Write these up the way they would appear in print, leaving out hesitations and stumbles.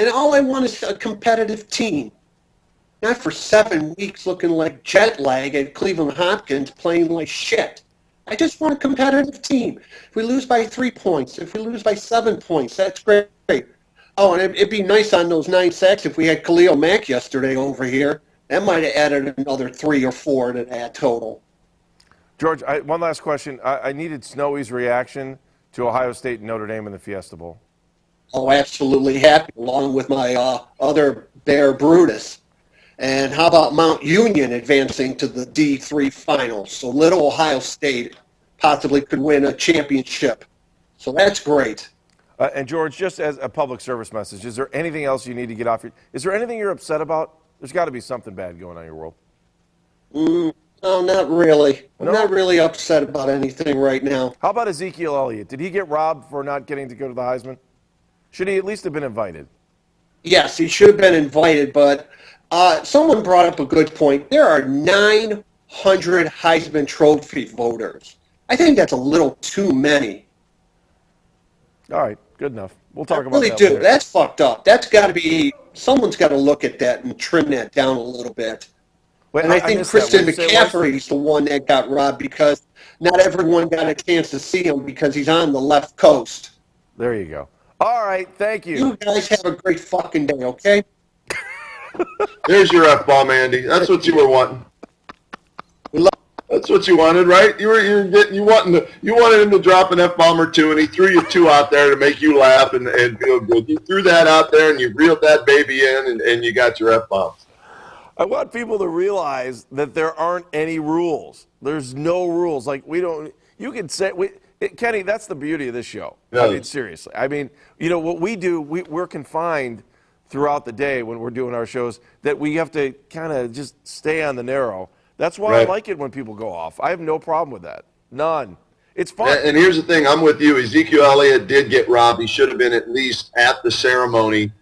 And all I want is a competitive team. Not for 7 weeks looking like jet lag at Cleveland Hopkins playing like shit. I just want a competitive team. If we lose by 3 points, if we lose by 7 points, that's great. Oh, and it'd be nice on those 9 sacks if we had Khalil Mack yesterday over here. That might have added another 3 or 4 to that total. George, one last question. I needed Snowy's reaction to Ohio State and Notre Dame in the Fiesta Bowl. Oh, absolutely happy, along with my other Bear Brutus. And how about Mount Union advancing to the D3 finals? So Little Ohio State possibly could win a championship. So that's great. And George, just as a public service message, is there anything else you need to get off your? Is there anything you're upset about? There's got to be something bad going on in your world. No, not really. I'm No? not really upset about anything right now. How about Ezekiel Elliott? Did he get robbed for not getting to go to the Heisman? Should he at least have been invited? Yes, he should have been invited, but someone brought up a good point. There are 900 Heisman Trophy voters. I think that's a little too many. All right, good enough. We'll talk about really that do. later. That's fucked up. That's got to be, someone's got to look at that and trim that down a little bit. Wait, And I think missed that. Christian What'd you say it was? McCaffrey's the one that got robbed because not everyone got a chance to see him because he's on the left coast. There you go. All right, thank you. You guys have a great fucking day, okay? There's your F-bomb, Andy. That's what you were wanting. That's what you wanted, right? You wanted him to drop an F-bomb or two, and he threw you 2 out there to make you laugh and feel good. You threw that out there, and you reeled that baby in, and you got your F-bombs. I want people to realize that there aren't any rules. There's no rules. Like, we don't, you can say, Kenny, that's the beauty of this show. Yeah. I mean, seriously. I mean, what we do, we're confined throughout the day when we're doing our shows that we have to kind of just stay on the narrow. That's why I like it when people go off. I have no problem with that. None. It's fun. And here's the thing. I'm with you. Ezekiel Elliott did get robbed. He should have been at least at the ceremony.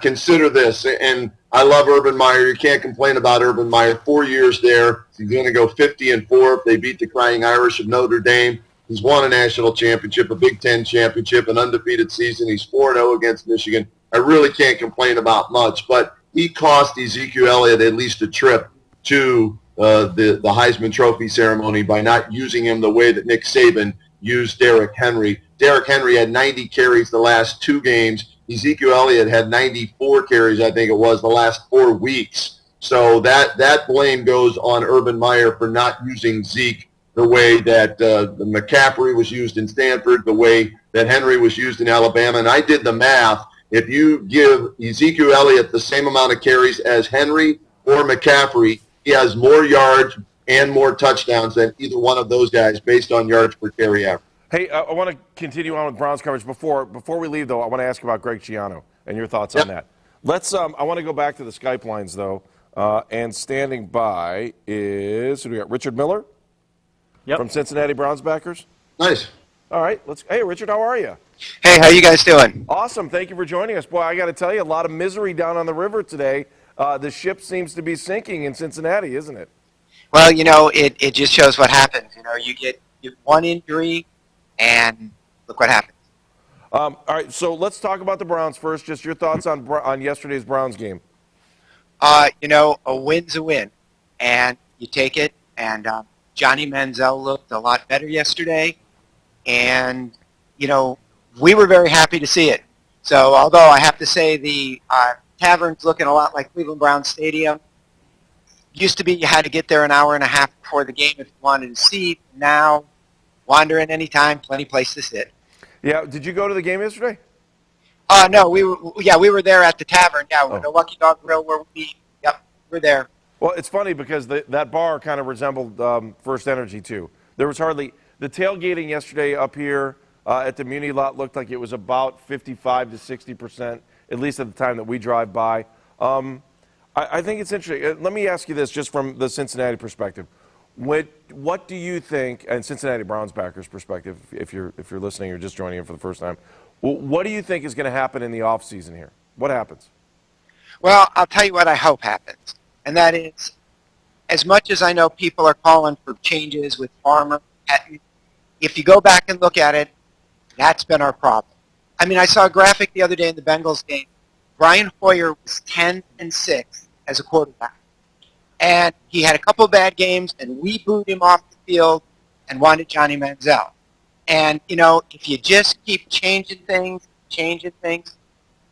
Consider this, and I love Urban Meyer. You can't complain about Urban Meyer. 4 years there. He's going to go 50-4 if they beat the Crying Irish of Notre Dame. He's won a national championship, a Big Ten championship, an undefeated season. He's 4-0 against Michigan. I really can't complain about much, but he cost Ezekiel Elliott at least a trip to the Heisman Trophy ceremony by not using him the way that Nick Saban used Derrick Henry. Derrick Henry had 90 carries the last 2 games. Ezekiel Elliott had 94 carries, I think it was, the last 4 weeks. So that blame goes on Urban Meyer for not using Zeke the way that the McCaffrey was used in Stanford, the way that Henry was used in Alabama. And I did the math. If you give Ezekiel Elliott the same amount of carries as Henry or McCaffrey, he has more yards and more touchdowns than either one of those guys based on yards per carry average. Hey, I want to continue on with Browns coverage. Before we leave, though, I want to ask about Greg Schiano and your thoughts on that. Let's. I want to go back to the Skype lines, though. And standing by is, who do we got? Richard Miller from Cincinnati Browns backers. Nice. All right. Hey, Richard, how are you? Hey, how you guys doing? Awesome. Thank you for joining us. Boy, I got to tell you, a lot of misery down on the river today. The ship seems to be sinking in Cincinnati, isn't it? Well, it just shows what happens. You get one injury, and look what happens. All right, so let's talk about the Browns first. Just your thoughts on yesterday's Browns game. A win's a win, and you take it. And Johnny Manziel looked a lot better yesterday, and we were very happy to see it. So, although I have to say the tavern's looking a lot like Cleveland Browns Stadium. Used to be you had to get there an hour and a half before the game if you wanted a seat. Now, wander in any time, plenty place to sit. Yeah, did you go to the game yesterday? No, we were there at the tavern. Yeah, with the Lucky Dog Grill where we're there. Well, it's funny because that bar kind of resembled First Energy too. There was hardly the tailgating yesterday up here at the Muni lot looked like it was about 55 to 60%, at least at the time that we drive by. I think it's interesting. Let me ask you this, just from the Cincinnati perspective. What do you think, and Cincinnati Browns backers perspective, if you're listening or just joining in for the first time, what do you think is going to happen in the offseason here? What happens? Well, I'll tell you what I hope happens, and that is, as much as I know people are calling for changes with Farmer, if you go back and look at it, that's been our problem. I mean, I saw a graphic the other day in the Bengals game Brian Hoyer was 10-6 as a quarterback. And he had a couple of bad games, and we booed him off the field and wanted Johnny Manziel. And, if you just keep changing things,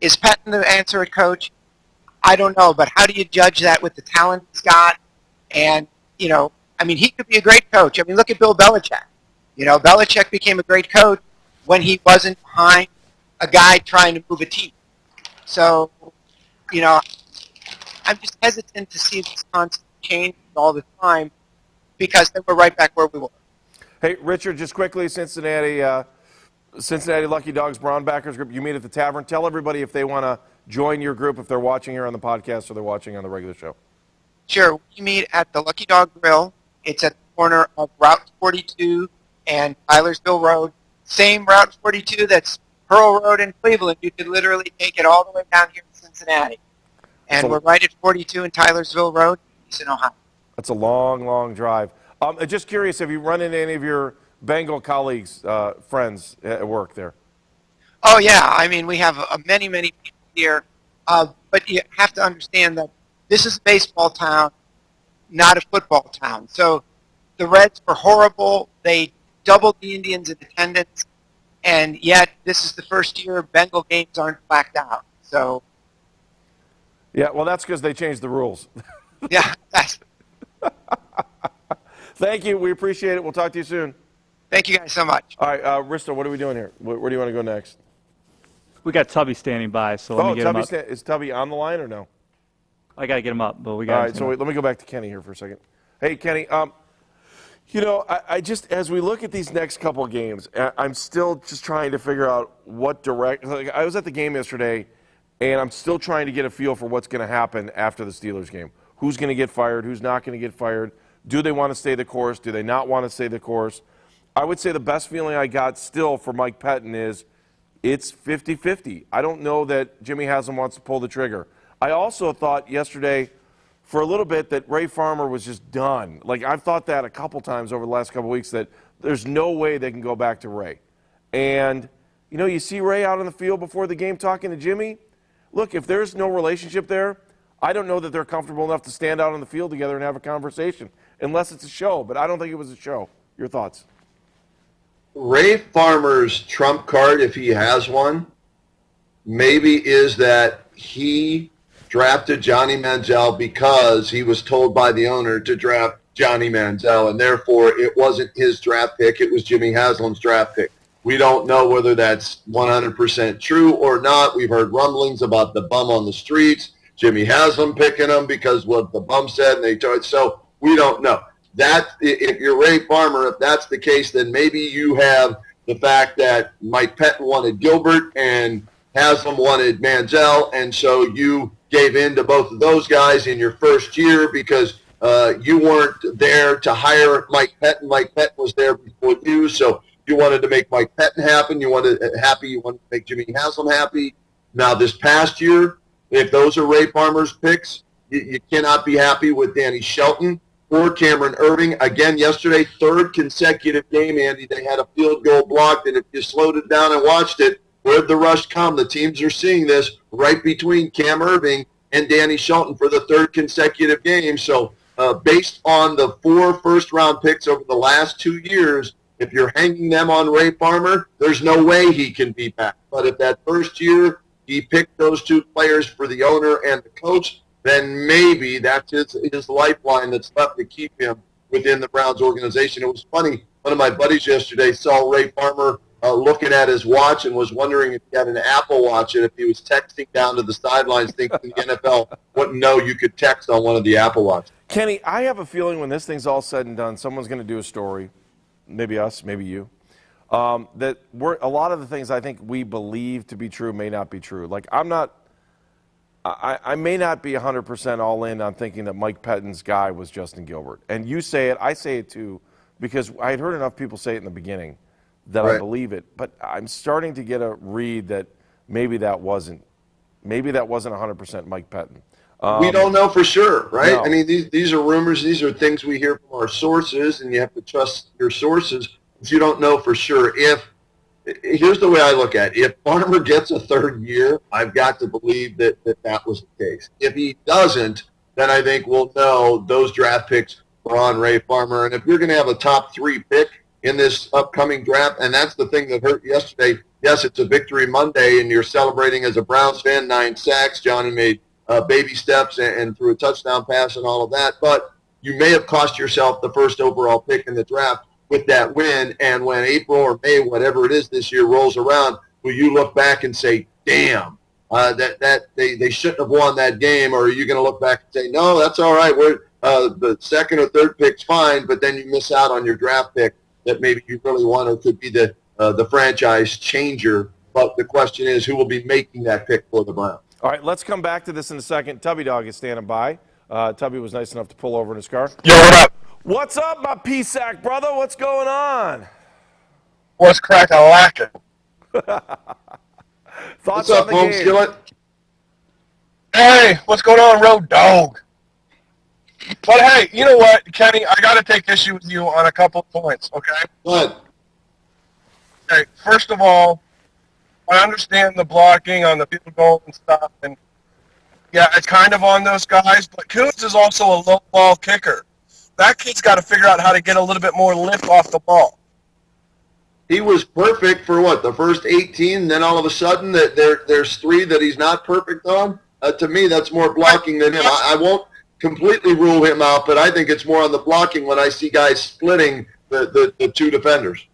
is Patton the answer at coach? I don't know, but how do you judge that with the talent he's got? And, he could be a great coach. I mean, look at Bill Belichick. Belichick became a great coach when he wasn't behind a guy trying to move a team. So, I'm just hesitant to see this constant change all the time because then we're right back where we were. Hey, Richard, just quickly, Cincinnati Lucky Dogs Brown Backers group, you meet at the tavern. Tell everybody if they want to join your group, if they're watching here on the podcast or they're watching on the regular show. Sure. We meet at the Lucky Dog Grill. It's at the corner of Route 42 and Tylersville Road. Same Route 42 that's Pearl Road in Cleveland. You could literally take it all the way down here to Cincinnati. And we're right at 42 and Tylersville Road, Easton, Ohio. That's a long, long drive. Just curious, have you run into any of your Bengal colleagues, friends at work there? Oh, yeah. I mean, we have many, many people here. But you have to understand that this is a baseball town, not a football town. So the Reds were horrible. They doubled the Indians in attendance. And yet, this is the first year Bengal games aren't blacked out. So... yeah, well, that's because they changed the rules. Yeah. Thank you. We appreciate it. We'll talk to you soon. Thank you guys so much. All right, Risto, what are we doing here? Where do you want to go next? We got Tubby standing by, so let me get him up. Is Tubby on the line or no? I got to get him up, but we got All right, so wait, let me go back to Kenny here for a second. Hey, Kenny, I just, as we look at these next couple of games, I'm still just trying to figure out what I was at the game yesterday, and I'm still trying to get a feel for what's going to happen after the Steelers game. Who's going to get fired? Who's not going to get fired? Do they want to stay the course? Do they not want to stay the course? I would say the best feeling I got still for Mike Pettin is it's 50-50. I don't know that Jimmy Haslam wants to pull the trigger. I also thought yesterday for a little bit that Ray Farmer was just done. Like, I've thought that a couple times over the last couple weeks that there's no way they can go back to Ray. And, you see Ray out on the field before the game talking to Jimmy. Look, if there's no relationship there, I don't know that they're comfortable enough to stand out on the field together and have a conversation, unless it's a show. But I don't think it was a show. Your thoughts? Ray Farmer's trump card, if he has one, maybe is that he drafted Johnny Manziel because he was told by the owner to draft Johnny Manziel, and therefore it wasn't his draft pick, it was Jimmy Haslam's draft pick. We don't know whether that's 100% true or not. We've heard rumblings about the bum on the streets, Jimmy Haslam picking him because what the bum said, and they told. So we don't know. That, if you're Ray Farmer, if that's the case, then maybe you have the fact that Mike Pettin wanted Gilbert and Haslam wanted Manziel, and so you gave in to both of those guys in your first year because you weren't there to hire Mike Pettin. Mike Pettin was there before you, so you wanted to make Mike Pettin happen. You wanted to make Jimmy Haslam happy. Now, this past year, if those are Ray Farmer's picks, you cannot be happy with Danny Shelton or Cameron Irving. Again, yesterday, third consecutive game, Andy, they had a field goal blocked, and if you slowed it down and watched it, where'd the rush come? The teams are seeing this right between Cam Irving and Danny Shelton for the third consecutive game. So based on the 4 first-round picks over the last 2 years, if you're hanging them on Ray Farmer, there's no way he can be back. But if that first year he picked those 2 players for the owner and the coach, then maybe that's his lifeline that's left to keep him within the Browns organization. It was funny. One of my buddies yesterday saw Ray Farmer looking at his watch and was wondering if he had an Apple Watch and if he was texting down to the sidelines thinking the NFL wouldn't know you could text on one of the Apple Watches. Kenny, I have a feeling when this thing's all said and done, someone's going to do a story, maybe us, maybe you, that a lot of the things I think we believe to be true may not be true. Like, I may not be 100% all in on thinking that Mike Pettin's guy was Justin Gilbert. And you say it, I say it too, because I had heard enough people say it in the beginning that right. I believe it. But I'm starting to get a read that maybe that wasn't 100% Mike Pettin. We don't know for sure, right? No. I mean, these are rumors. These are things we hear from our sources, and you have to trust your sources. But you don't know for sure. If here's the way I look at it. If Farmer gets a third year, I've got to believe that was the case. If he doesn't, then I think we'll know those draft picks are on Ray Farmer. And if you're going to have a top 3 pick in this upcoming draft, and that's the thing that hurt yesterday, yes, it's a victory Monday, and you're celebrating as a Browns fan, 9 sacks. Johnny made baby steps and threw a touchdown pass and all of that. But you may have cost yourself the first overall pick in the draft with that win, and when April or May, whatever it is this year, rolls around, will you look back and say, damn, that they shouldn't have won that game, or are you going to look back and say, no, that's all right, the second or third pick's fine, but then you miss out on your draft pick that maybe you really want, or could be the franchise changer. But the question is, who will be making that pick for the Browns? All right, let's come back to this in a second. Tubby Dog is standing by. Tubby was nice enough to pull over in his car. Yo, what up? What's up, my PSAC brother? What's going on? What's crack-a-lackin'? Thoughts What's up, on the home game? skillet? Hey, what's going on, Road Dog? But hey, you know what, Kenny? I got to take issue with you on a couple of points, okay? What? Okay, first of all, I understand the blocking on the field goal and stuff, and yeah, it's kind of on those guys, but Coons is also a low ball kicker. That kid's got to figure out how to get a little bit more lift off the ball. He was perfect for what, the first 18, then all of a sudden there's 3 that he's not perfect on? To me, that's more blocking than him. I won't completely rule him out, but I think it's more on the blocking when I see guys splitting the 2 defenders.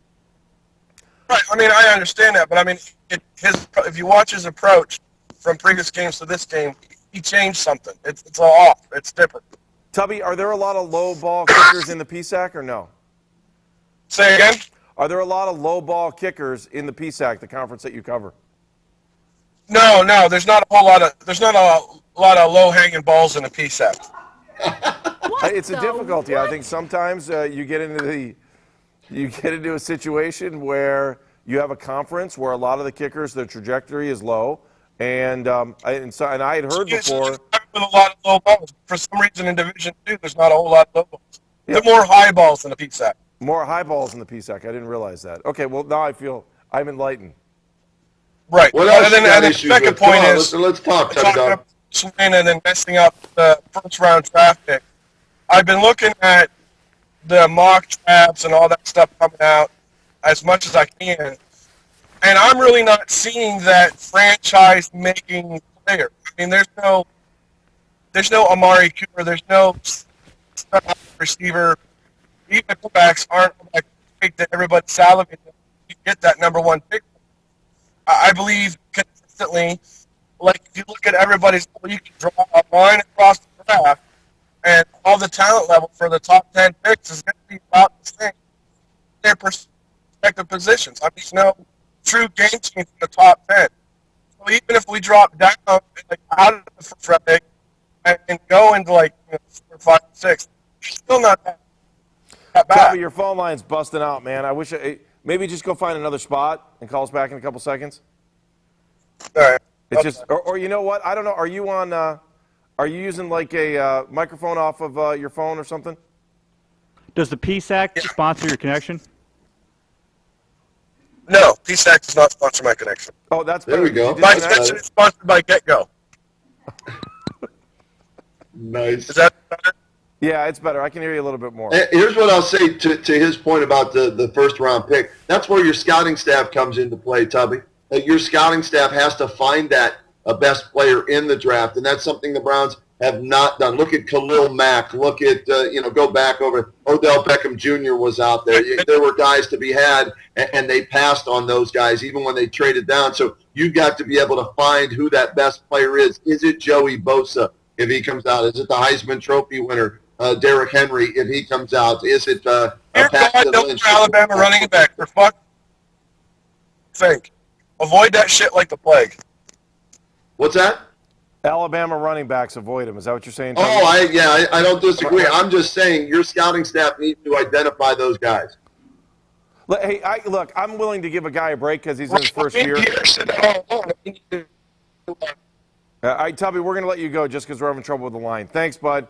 Right, I mean, I understand that, but I mean, if you watch his approach from previous games to this game, he changed something. It's all off. It's different. Tubby, are there a lot of low ball kickers in the PSAC or no? Say again? Are there a lot of low ball kickers in the PSAC, the conference that you cover? No, there's not a whole lot of low hanging balls in the PSAP. It's a difficulty. I think sometimes you get into a situation where you have a conference where a lot of the kickers, their trajectory is low, and I had heard before. With a lot of low balls. For some reason in Division 2, there's not a whole lot of low balls. There are more high balls in the PSAC. More high balls in the PSAC. I didn't realize that. Okay, well, now I feel I'm enlightened. Right. What else And then the second point is, let's talk, Tubby talking Dog. about swing and then messing up the first round draft pick. I've been looking at the mock drafts and all that stuff coming out as much as I can, and I'm really not seeing that franchise-making player. I mean, there's no Amari Cooper, there's no receiver. Even the quarterbacks aren't like that everybody's salivating to get that number 1 pick. I believe consistently, like if you look at everybody's, you can draw a line across the draft, and all the talent level for the top 10 picks is going to be about the same. Their respective positions. I mean, there's no true game team in the top 10. So even if we drop down like out of the first round pick and go into like 4, 5, 6, it's still not that bad. Tubby, your phone line's busting out, man. I wish maybe just go find another spot and call us back in a couple seconds. All right. It's just, or you know what? I don't know. Are you on? Are you using like a microphone off of your phone or something? Does the PSAC sponsor your connection? No, PSAC does not sponsor my connection. Oh, that's There better. we go. My connection is sponsored by GetGo. Nice. Is that better? Yeah, it's better. I can hear you a little bit more. Here's what I'll say to his point about the first round pick. That's where your scouting staff comes into play, Tubby. Your scouting staff has to find that best player in the draft, and that's something the Browns have not done. Look at Khalil Mack. Look at, go back over. Odell Beckham Jr. was out there. There were guys to be had, and they passed on those guys even when they traded down. So you've got to be able to find who that best player is. Is it Joey Bosa if he comes out? Is it the Heisman Trophy winner, Derrick Henry, if he comes out? Is it Dear God, no Alabama running back. For fuck's sake. Avoid that shit like the plague. What's that? Alabama running backs, avoid him. Is that what you're saying, Tubby? Oh, I don't disagree. I'm just saying your scouting staff needs to identify those guys. Hey, look, I'm willing to give a guy a break because he's in his first year. Tubby, we're going to let you go just because we're having trouble with the line. Thanks, bud.